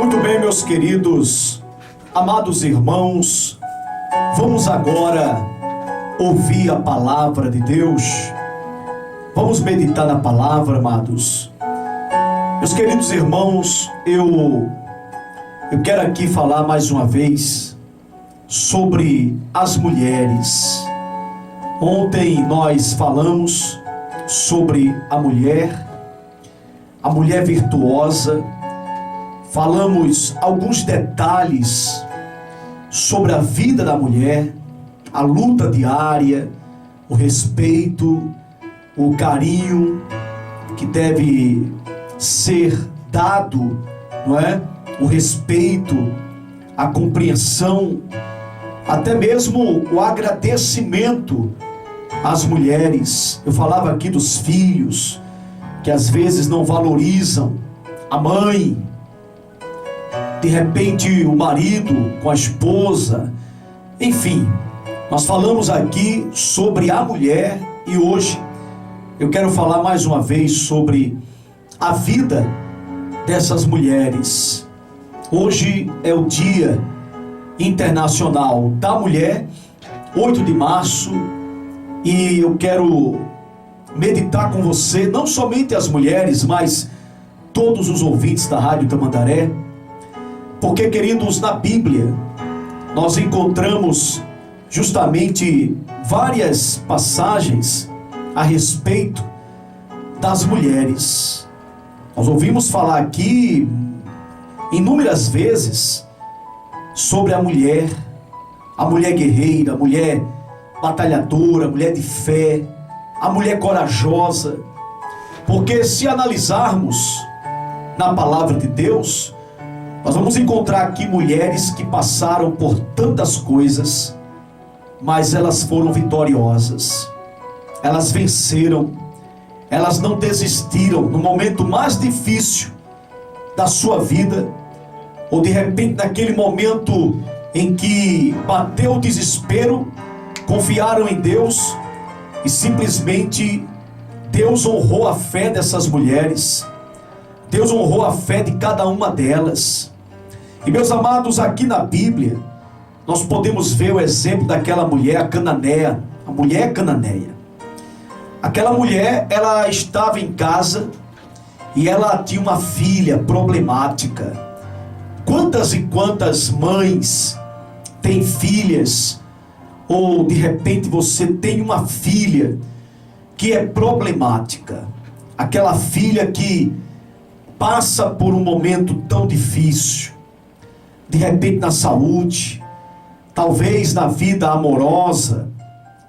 Muito bem, meus queridos, amados irmãos, vamos agora ouvir a palavra de Deus. Vamos meditar na palavra, amados. Meus queridos irmãos, eu quero aqui falar mais uma vez sobre as mulheres. Ontem nós falamos sobre a mulher virtuosa. Falamos alguns detalhes sobre a vida da mulher, a luta diária, o respeito, o carinho que deve ser dado, não é? O respeito, a compreensão, até mesmo o agradecimento às mulheres. Eu falava aqui dos filhos, que às vezes não valorizam a mãe, de repente o marido com a esposa, enfim, nós falamos aqui sobre a mulher e hoje eu quero falar mais uma vez sobre a vida dessas mulheres. Hoje é o Dia Internacional da Mulher, 8 de março, e eu quero meditar com você, não somente as mulheres, mas todos os ouvintes da Rádio Tamandaré, porque, queridos, na Bíblia nós encontramos justamente várias passagens a respeito das mulheres. Nós ouvimos falar aqui inúmeras vezes sobre a mulher guerreira, a mulher batalhadora, a mulher de fé, a mulher corajosa. Porque se analisarmos na palavra de Deus, nós vamos encontrar aqui mulheres que passaram por tantas coisas, mas elas foram vitoriosas, elas venceram, elas não desistiram no momento mais difícil da sua vida, ou de repente naquele momento em que bateu o desespero, confiaram em Deus e simplesmente Deus honrou a fé dessas mulheres, Deus honrou a fé de cada uma delas. E meus amados, aqui na Bíblia nós podemos ver o exemplo daquela mulher, a cananeia, a mulher cananeia. Aquela mulher, ela estava em casa e ela tinha uma filha problemática. Quantas e quantas mães têm filhas, ou de repente você tem uma filha que é problemática, aquela filha que passa por um momento tão difícil, de repente na saúde, talvez na vida amorosa,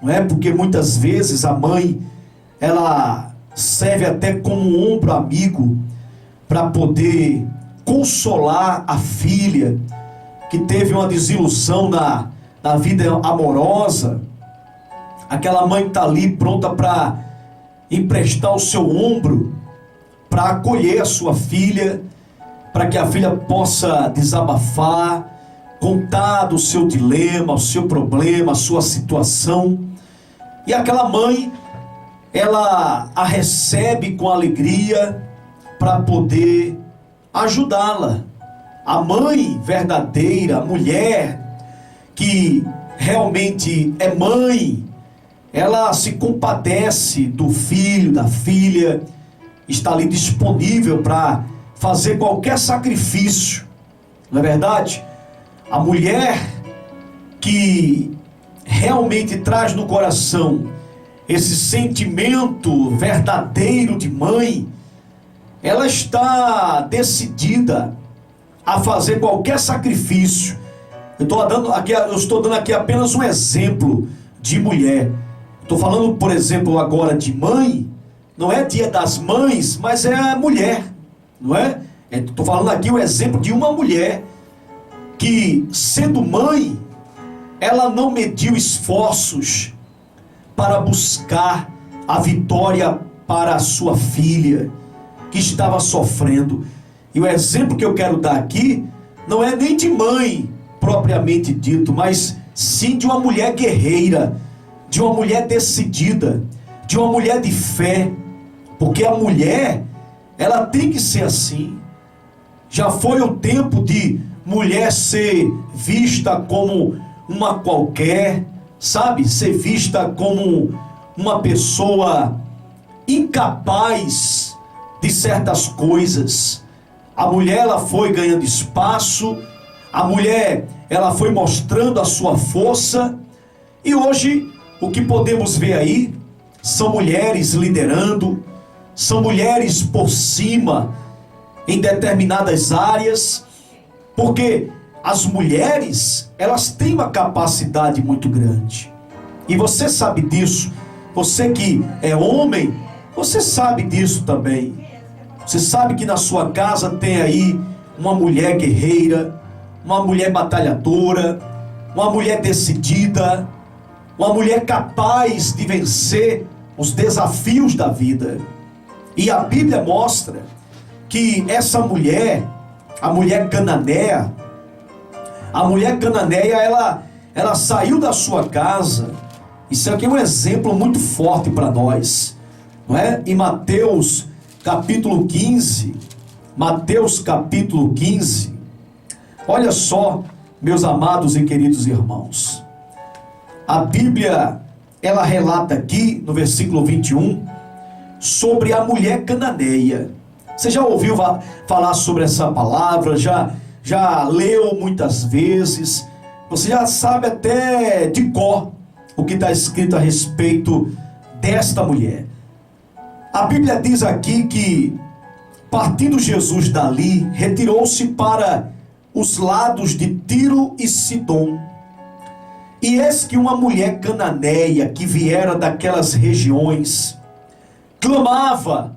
não é? Porque muitas vezes a mãe, ela serve até como um ombro amigo para poder consolar a filha que teve uma desilusão na vida amorosa. Aquela mãe está ali pronta para emprestar o seu ombro, para acolher a sua filha, para que a filha possa desabafar, contar do seu dilema, o seu problema, a sua situação. E aquela mãe, ela a recebe com alegria para poder ajudá-la. A mãe verdadeira, a mulher que realmente é mãe, ela se compadece do filho, da filha, está ali disponível para fazer qualquer sacrifício, não é verdade? A mulher que realmente traz no coração esse sentimento verdadeiro de mãe, ela está decidida a fazer qualquer sacrifício. Eu estou dando aqui apenas um exemplo de mulher. Estou falando, por exemplo, agora de mãe. Não é Dia das Mães, mas é mulher, não é? Estou falando aqui o exemplo de uma mulher que, sendo mãe, ela não mediu esforços para buscar a vitória para a sua filha que estava sofrendo. E o exemplo que eu quero dar aqui não é nem de mãe propriamente dito, mas sim de uma mulher guerreira, de uma mulher decidida, de uma mulher de fé. Porque a mulher, ela tem que ser assim. Já foi o tempo de mulher ser vista como uma qualquer, sabe? Ser vista como uma pessoa incapaz de certas coisas. A mulher, ela foi ganhando espaço, a mulher, ela foi mostrando a sua força, e hoje o que podemos ver aí são mulheres liderando, são mulheres por cima em determinadas áreas, porque as mulheres, elas têm uma capacidade muito grande, e você sabe disso. Você que é homem, você sabe disso também. Você sabe que na sua casa tem aí uma mulher guerreira, uma mulher batalhadora, uma mulher decidida, uma mulher capaz de vencer os desafios da vida. E a Bíblia mostra que essa mulher, a mulher cananeia, ela saiu da sua casa. Isso aqui é um exemplo muito forte para nós, não é? Em Mateus capítulo 15, olha só, meus amados e queridos irmãos, a Bíblia, ela relata aqui no versículo 21, sobre a mulher cananeia. Você já ouviu falar sobre essa palavra? Já leu muitas vezes? Você já sabe até de cor o que está escrito a respeito desta mulher. A Bíblia diz aqui que, partindo Jesus dali, retirou-se para os lados de Tiro e Sidom. E eis que uma mulher cananeia, que viera daquelas regiões, clamava: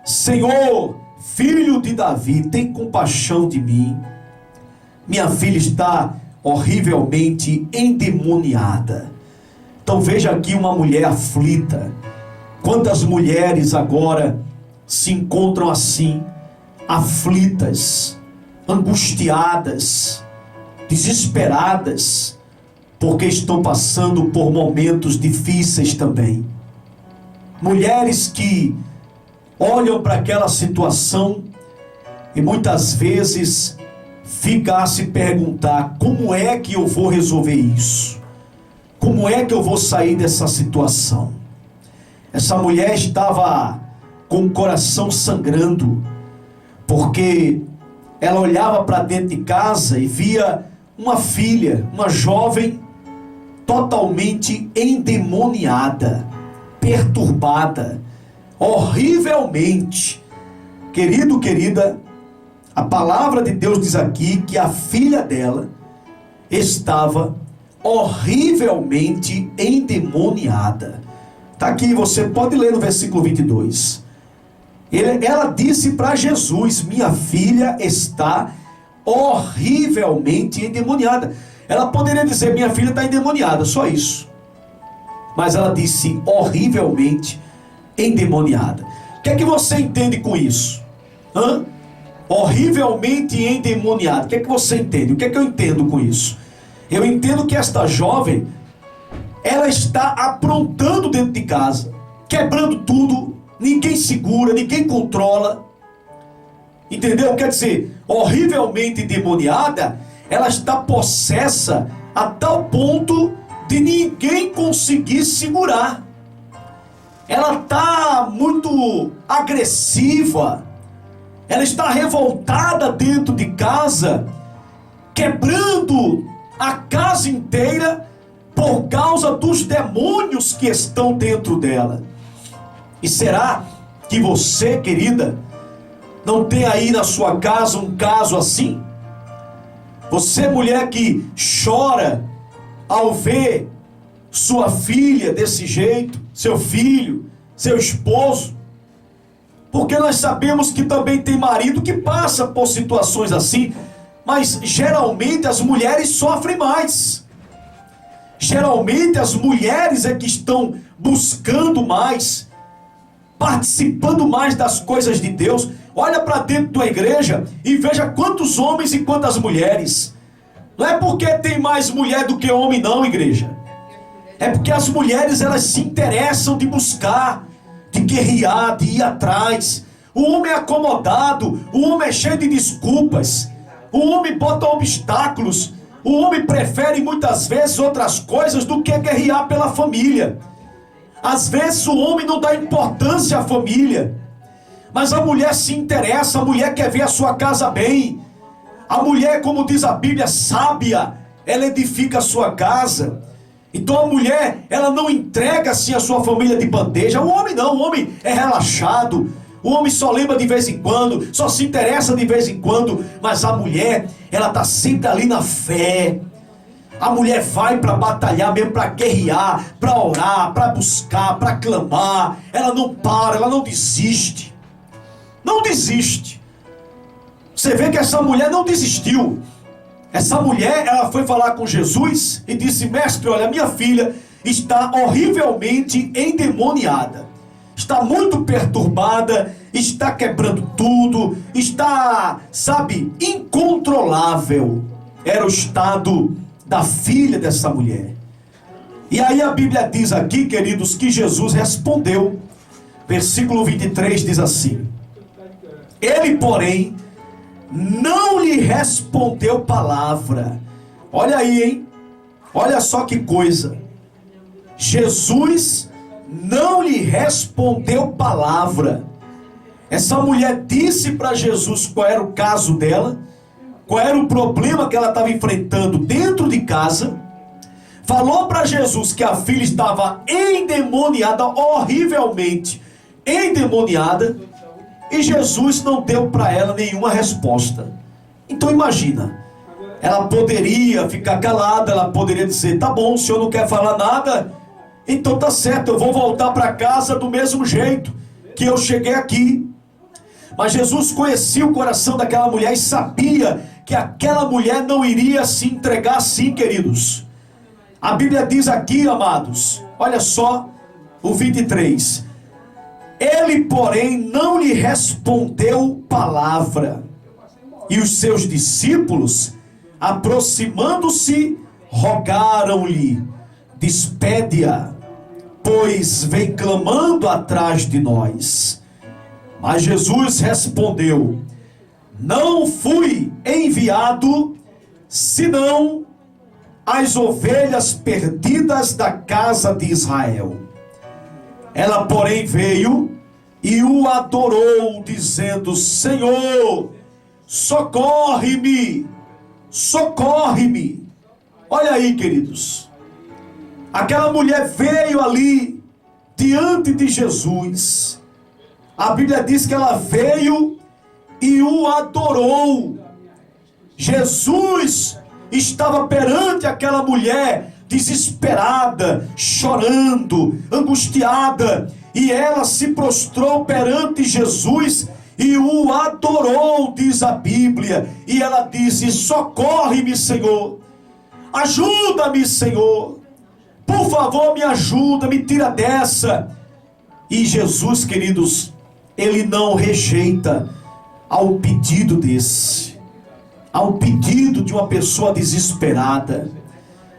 Senhor, filho de Davi, tem compaixão de mim. Minha filha está horrivelmente endemoniada. Então veja aqui uma mulher aflita. Quantas mulheres agora se encontram assim, aflitas, angustiadas, desesperadas, porque estão passando por momentos difíceis também. Mulheres que olham para aquela situação e muitas vezes ficam a se perguntar: como é que eu vou resolver isso? Como é que eu vou sair dessa situação? Essa mulher estava com o coração sangrando, porque ela olhava para dentro de casa e via uma filha, uma jovem, totalmente endemoniada, perturbada, horrivelmente. Querido, querida, a palavra de Deus diz aqui que a filha dela estava horrivelmente endemoniada. Está aqui, você pode ler no versículo 22. Ela disse para Jesus: minha filha está horrivelmente endemoniada. Ela poderia dizer: minha filha está endemoniada, só isso. Mas ela disse: horrivelmente endemoniada. O que é que você entende com isso? Horrivelmente endemoniada. O que é que você entende? O que é que eu entendo com isso? Eu entendo que esta jovem, ela está aprontando dentro de casa, quebrando tudo, ninguém segura, ninguém controla. Entendeu? Quer dizer, horrivelmente endemoniada, ela está possessa a tal ponto de ninguém conseguir segurar. Ela está muito agressiva, ela está revoltada dentro de casa, quebrando a casa inteira por causa dos demônios que estão dentro dela. E será que você, querida, não tem aí na sua casa um caso assim? Você, mulher que chora ao ver sua filha desse jeito, seu filho, seu esposo, porque nós sabemos que também tem marido que passa por situações assim, mas geralmente as mulheres sofrem mais. Geralmente as mulheres é que estão buscando mais, participando mais das coisas de Deus. Olha para dentro da igreja e veja quantos homens e quantas mulheres. Não é porque tem mais mulher do que homem não, igreja. É porque as mulheres, elas se interessam de buscar, de guerrear, de ir atrás. O homem é acomodado, o homem é cheio de desculpas, o homem bota obstáculos, o homem prefere muitas vezes outras coisas do que guerrear pela família. Às vezes o homem não dá importância à família, mas a mulher se interessa, a mulher quer ver a sua casa bem. A mulher, como diz a Bíblia, sábia, ela edifica a sua casa. Então a mulher, ela não entrega assim a sua família de bandeja. O homem não, o homem é relaxado, o homem só lembra de vez em quando, só se interessa de vez em quando. Mas a mulher, ela está sempre ali na fé. A mulher vai para batalhar mesmo, para guerrear, para orar, para buscar, para clamar. Ela não para, ela não desiste. Não desiste. Você vê que essa mulher não desistiu. Essa mulher, ela foi falar com Jesus e disse: mestre, olha, minha filha está horrivelmente endemoniada. Está muito perturbada, está quebrando tudo, está, sabe, incontrolável. Era o estado da filha dessa mulher. E aí a Bíblia diz aqui, queridos, que Jesus respondeu. Versículo 23 diz assim: ele, porém, não lhe respondeu palavra. Olha aí, hein? Olha só que coisa. Jesus não lhe respondeu palavra. Essa mulher disse para Jesus qual era o caso dela, qual era o problema que ela estava enfrentando dentro de casa. Falou para Jesus que a filha estava endemoniada, horrivelmente endemoniada, e Jesus não deu para ela nenhuma resposta. Então imagina, ela poderia ficar calada, ela poderia dizer: tá bom, o senhor não quer falar nada, então tá certo, eu vou voltar para casa do mesmo jeito que eu cheguei aqui. Mas Jesus conhecia o coração daquela mulher e sabia que aquela mulher não iria se entregar assim, queridos. A Bíblia diz aqui, amados, olha só o 23: ele, porém, não lhe respondeu palavra. E os seus discípulos, aproximando-se, rogaram-lhe: despede-a, pois vem clamando atrás de nós. Mas Jesus respondeu: não fui enviado senão as ovelhas perdidas da casa de Israel. Ela, porém, veio e o adorou, dizendo: Senhor, socorre-me, socorre-me. Olha aí, queridos, aquela mulher veio ali diante de Jesus. A Bíblia diz que ela veio e o adorou. Jesus estava perante aquela mulher desesperada, chorando, angustiada, e ela se prostrou perante Jesus e o adorou, diz a Bíblia. E ela disse: socorre-me, Senhor, ajuda-me, Senhor, por favor me ajuda, me tira dessa. E Jesus, queridos, ele não rejeita ao pedido desse, ao pedido de uma pessoa desesperada.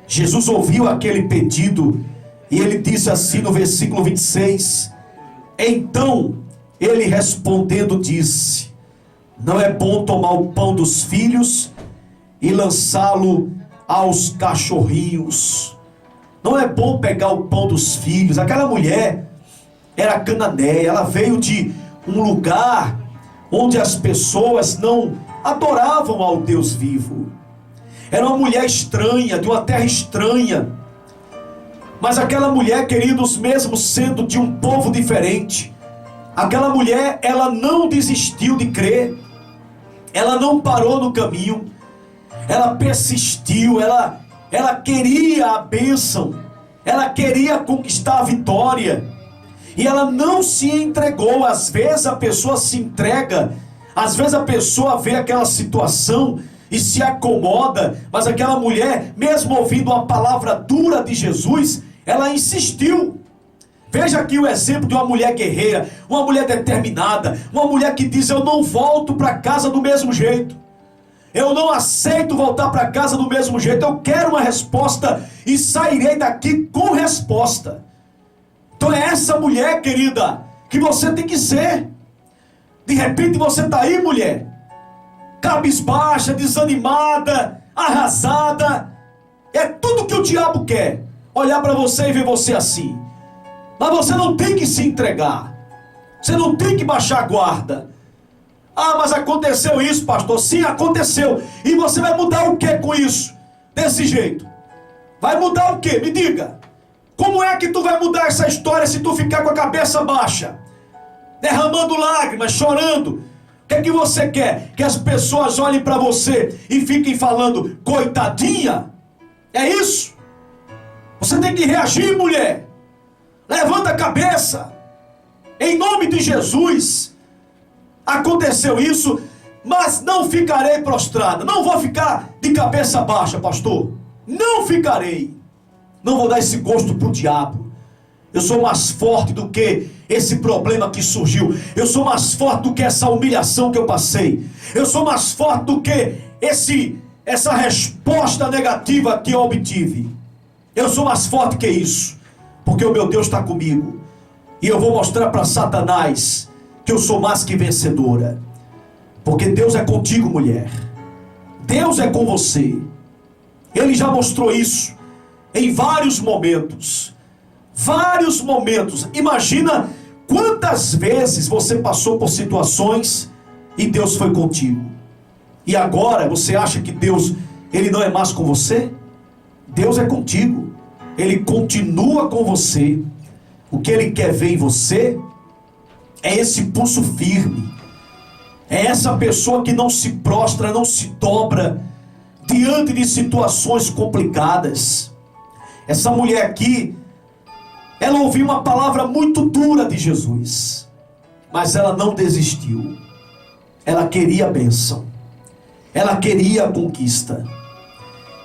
Jesus ouviu aquele pedido e ele disse assim no versículo 26: então ele respondendo disse: não é bom tomar o pão dos filhos e lançá-lo aos cachorrinhos. Não é bom pegar o pão dos filhos. Aquela mulher era cananeia, ela veio de um lugar onde as pessoas não adoravam ao Deus vivo. Era uma mulher estranha, de uma terra estranha. Mas aquela mulher, queridos, mesmo sendo de um povo diferente, aquela mulher, ela não desistiu de crer. Ela não parou no caminho. Ela persistiu, ela queria a bênção. Ela queria conquistar a vitória. E ela não se entregou. Às vezes a pessoa se entrega, às vezes a pessoa vê aquela situação e se acomoda, mas aquela mulher, mesmo ouvindo a palavra dura de Jesus, ela insistiu. Veja aqui o exemplo de uma mulher guerreira, uma mulher determinada, uma mulher que diz: eu não volto para casa do mesmo jeito, eu não aceito voltar para casa do mesmo jeito, eu quero uma resposta e sairei daqui com resposta. Então é essa mulher, querida, que você tem que ser. De repente você está aí, mulher, cabisbaixa, desanimada, arrasada. É tudo que o diabo quer, olhar para você e ver você assim. Mas você não tem que se entregar, você não tem que baixar a guarda. Ah, mas aconteceu isso, pastor. Sim, aconteceu. E você vai mudar o que com isso? Desse jeito? Vai mudar o que? Me diga. Como é que tu vai mudar essa história se tu ficar com a cabeça baixa? Derramando lágrimas, chorando. O que é que você quer? Que as pessoas olhem para você e fiquem falando, coitadinha? É isso? Você tem que reagir, mulher. Levanta a cabeça. Em nome de Jesus. Aconteceu isso, mas não ficarei prostrada. Não vou ficar de cabeça baixa, pastor. Não ficarei. Não vou dar esse gosto para o diabo. Eu sou mais forte do que esse problema que surgiu. Eu sou mais forte do que essa humilhação que eu passei. Eu sou mais forte do que essa resposta negativa que eu obtive. Eu sou mais forte que isso. Porque o meu Deus está comigo. E eu vou mostrar para Satanás que eu sou mais que vencedora. Porque Deus é contigo, mulher. Deus é com você. Ele já mostrou isso em vários momentos. Vários momentos. Imagina quantas vezes você passou por situações e Deus foi contigo. E agora você acha que Deus, Ele não é mais com você? Deus é contigo. Ele continua com você. O que Ele quer ver em você é esse pulso firme. É essa pessoa que não se prostra, não se dobra diante de situações complicadas. Essa mulher aqui, ela ouviu uma palavra muito dura de Jesus, mas ela não desistiu. Ela queria a bênção. Ela queria a conquista.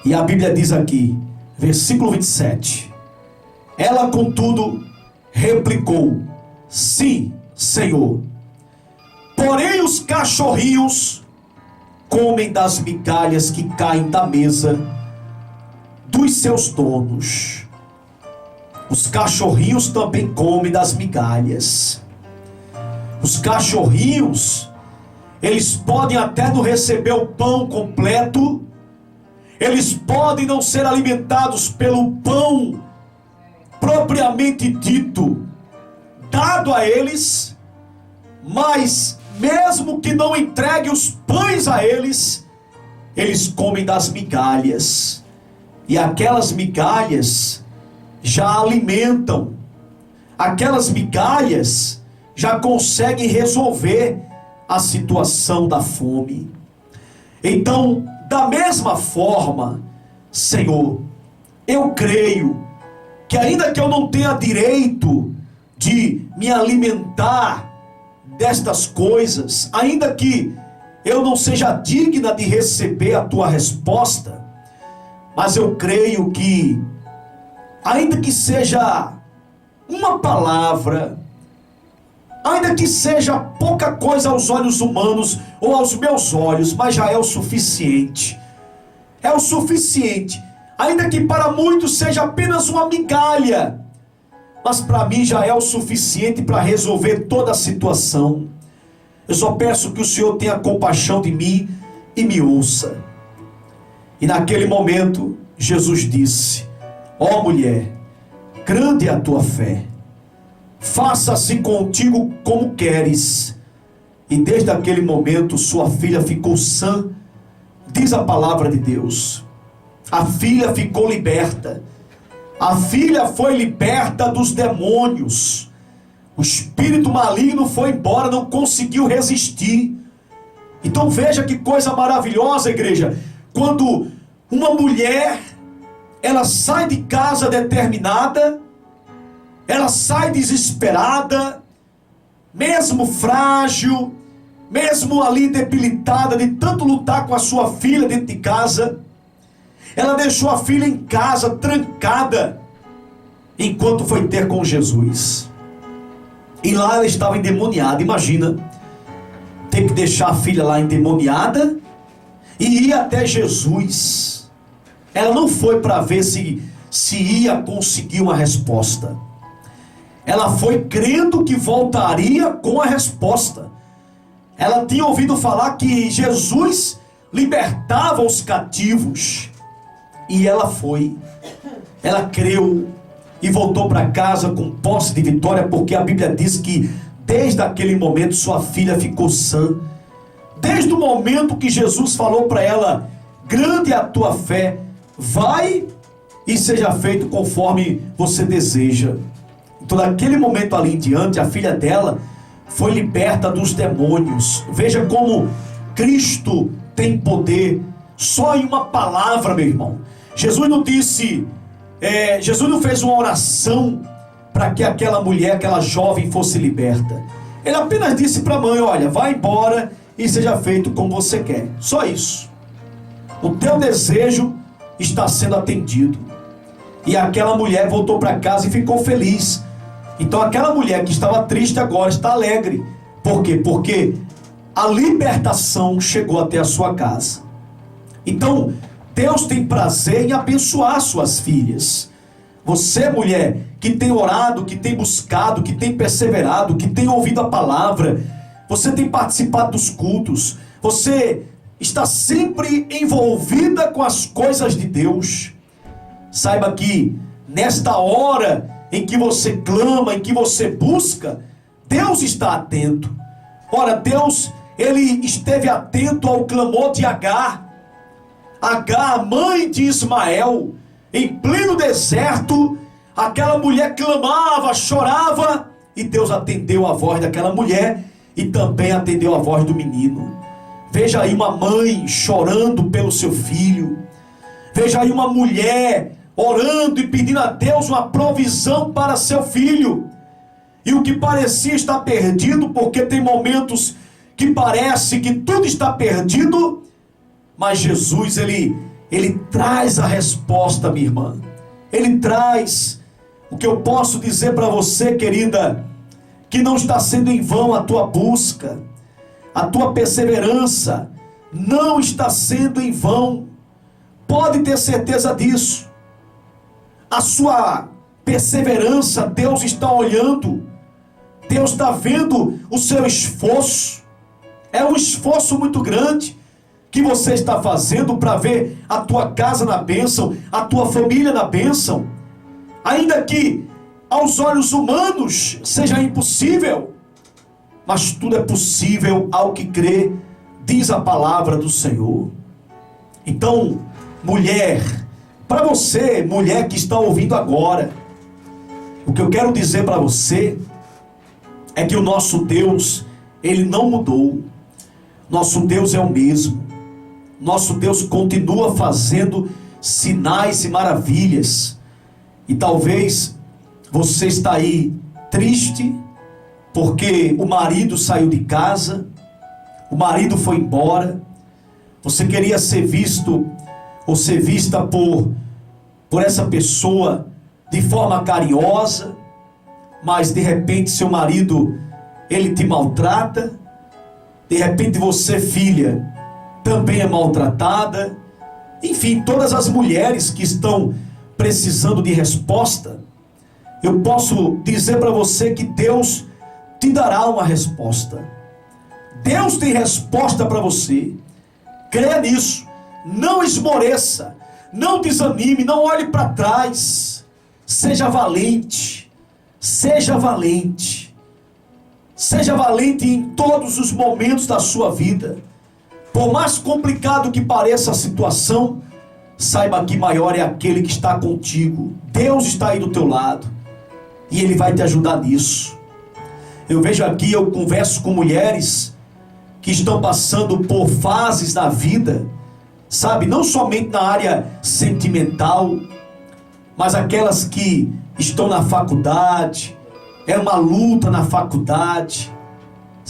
E a Bíblia diz aqui, versículo 27, ela contudo replicou, sim, Senhor, porém os cachorrinhos comem das migalhas que caem da mesa dos seus donos. Os cachorrinhos também comem das migalhas. Os cachorrinhos, eles podem até não receber o pão completo, eles podem não ser alimentados pelo pão propriamente dito, dado a eles, mas mesmo que não entregue os pães a eles, eles comem das migalhas, e aquelas migalhas já alimentam, aquelas migalhas já conseguem resolver a situação da fome. Então, da mesma forma, Senhor, eu creio que ainda que eu não tenha direito de me alimentar destas coisas, ainda que eu não seja digna de receber a tua resposta, mas eu creio que, ainda que seja uma palavra, ainda que seja pouca coisa aos olhos humanos ou aos meus olhos, mas já é o suficiente. É o suficiente. Ainda que para muitos seja apenas uma migalha, mas para mim já é o suficiente para resolver toda a situação. Eu só peço que o Senhor tenha compaixão de mim e me ouça. E naquele momento, Jesus disse, ó mulher, grande é a tua fé. Faça-se contigo como queres. E desde aquele momento sua filha ficou sã, diz a palavra de Deus. A filha ficou liberta. A filha foi liberta dos demônios. O espírito maligno foi embora, não conseguiu resistir. Então veja que coisa maravilhosa, igreja. Quando uma mulher, ela sai de casa determinada, ela sai desesperada, mesmo frágil, mesmo ali debilitada de tanto lutar com a sua filha dentro de casa, ela deixou a filha em casa, trancada, enquanto foi ter com Jesus. E lá ela estava endemoniada. Imagina, ter que deixar a filha lá endemoniada e ir até Jesus. Ela não foi para ver se ia conseguir uma resposta. Ela foi crendo que voltaria com a resposta. Ela tinha ouvido falar que Jesus libertava os cativos. E ela foi. Ela creu e voltou para casa com posse de vitória, porque a Bíblia diz que desde aquele momento sua filha ficou sã. Desde o momento que Jesus falou para ela: grande é a tua fé, vai e seja feito conforme você deseja. Então daquele momento ali em diante, a filha dela foi liberta dos demônios. Veja como Cristo tem poder só em uma palavra, meu irmão. Jesus não disse, Jesus não fez uma oração para que aquela mulher, aquela jovem fosse liberta. Ele apenas disse para a mãe: olha, vai embora e seja feito como você quer. Só isso. O teu desejo está sendo atendido. E aquela mulher voltou para casa e ficou feliz. Então aquela mulher que estava triste agora está alegre. Por quê? Porque a libertação chegou até a sua casa. Então Deus tem prazer em abençoar suas filhas. Você, mulher, que tem orado, que tem buscado, que tem perseverado, que tem ouvido a palavra, você tem participado dos cultos, você está sempre envolvida com as coisas de Deus. Saiba que nesta hora em que você clama, em que você busca, Deus está atento. Ora, Deus, Ele esteve atento ao clamor de Agar. Agar, mãe de Ismael, em pleno deserto, aquela mulher clamava, chorava, e Deus atendeu a voz daquela mulher e também atendeu a voz do menino. Veja aí uma mãe chorando pelo seu filho. Veja aí uma mulher orando e pedindo a Deus uma provisão para seu filho. E o que parecia estar perdido, porque tem momentos que parece que tudo está perdido, mas Jesus, ele traz a resposta, minha irmã. Ele traz. O que eu posso dizer para você, querida, que não está sendo em vão a tua busca, a tua perseverança não está sendo em vão. Pode ter certeza disso. A sua perseverança, Deus está olhando. Deus está vendo o seu esforço. É um esforço muito grande que você está fazendo para ver a tua casa na bênção, a tua família na bênção. Ainda que aos olhos humanos seja impossível, mas tudo é possível ao que crê, diz a palavra do Senhor. Então, mulher, para você, mulher que está ouvindo agora, o que eu quero dizer para você é que o nosso Deus, Ele não mudou. Nosso Deus é o mesmo. Nosso Deus continua fazendo sinais e maravilhas. E talvez você está aí triste porque o marido saiu de casa, o marido foi embora. Você queria ser visto ou ser vista por essa pessoa de forma carinhosa, mas de repente seu marido, ele te maltrata. De repente você, filha, também é maltratada. Enfim, todas as mulheres que estão precisando de resposta, eu posso dizer para você que Deus te dará uma resposta. Deus tem resposta para você. Creia nisso. Não esmoreça, não desanime, não olhe para trás. Seja valente. Seja valente. Seja valente em todos os momentos da sua vida. Por mais complicado que pareça a situação, saiba que maior é aquele que está contigo. Deus está aí do teu lado e Ele vai te ajudar nisso. Eu vejo aqui, eu converso com mulheres que estão passando por fases na vida, sabe, não somente na área sentimental, mas aquelas que estão na faculdade. É uma luta na faculdade,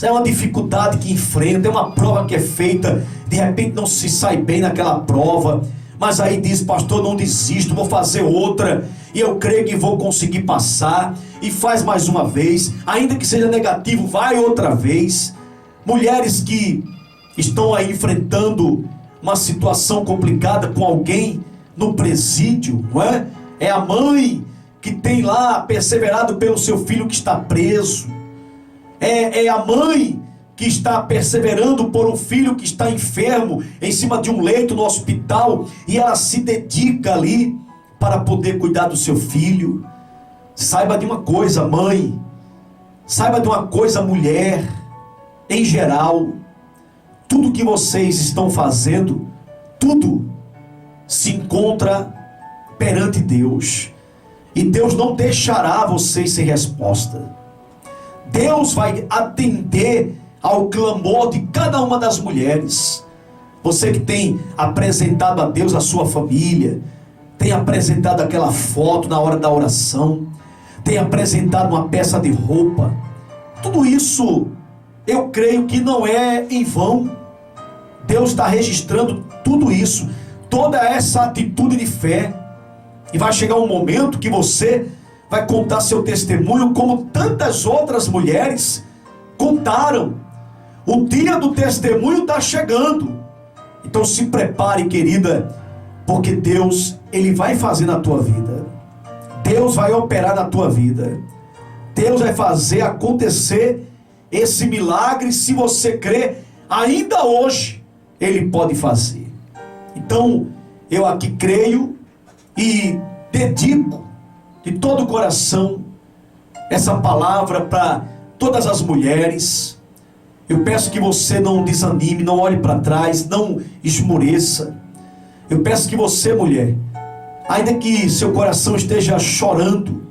é uma dificuldade que enfrenta, é uma prova que é feita, de repente não se sai bem naquela prova, mas aí diz: pastor, não desisto, vou fazer outra, e eu creio que vou conseguir passar, e faz mais uma vez, ainda que seja negativo, vai outra vez. Mulheres que estão aí enfrentando uma situação complicada com alguém no presídio, não é? É a mãe que tem lá perseverado pelo seu filho que está preso. É a mãe que está perseverando por um filho que está enfermo, em cima de um leito no hospital, e ela se dedica ali para poder cuidar do seu filho. Saiba de uma coisa, mãe, saiba de uma coisa, mulher, em geral, tudo que vocês estão fazendo, tudo se encontra perante Deus, e Deus não deixará vocês sem resposta. Deus vai atender ao clamor de cada uma das mulheres. Você que tem apresentado a Deus a sua família, tem apresentado aquela foto na hora da oração, tem apresentado uma peça de roupa, tudo isso eu creio que não é em vão. Deus está registrando tudo isso, toda essa atitude de fé, e vai chegar um momento que você vai contar seu testemunho como tantas outras mulheres contaram. O dia do testemunho está chegando. Então se prepare, querida, porque Deus, Ele vai fazer na tua vida. Deus vai operar na tua vida. Deus vai fazer acontecer esse milagre. Se você crê, ainda hoje Ele pode fazer. Então eu aqui creio e dedico de todo o coração essa palavra para todas as mulheres. Eu peço que você não desanime, não olhe para trás, não esmoreça. Eu peço que você, mulher, ainda que seu coração esteja chorando,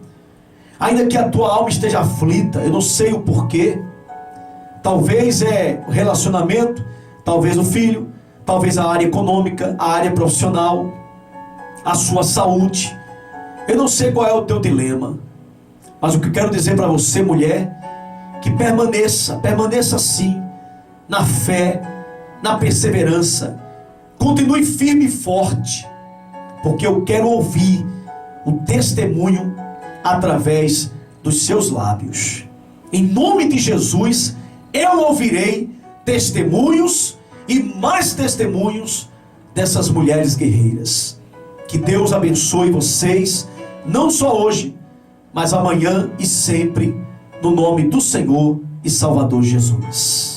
ainda que a tua alma esteja aflita, eu não sei o porquê, talvez é o relacionamento, talvez o filho, talvez a área econômica, a área profissional, a sua saúde, eu não sei qual é o teu dilema, mas o que eu quero dizer para você, mulher, que permaneça sim, na fé, na perseverança, continue firme e forte, porque eu quero ouvir o testemunho através dos seus lábios. Em nome de Jesus, eu ouvirei testemunhos e mais testemunhos dessas mulheres guerreiras. Que Deus abençoe vocês, não só hoje, mas amanhã e sempre, no nome do Senhor e Salvador Jesus.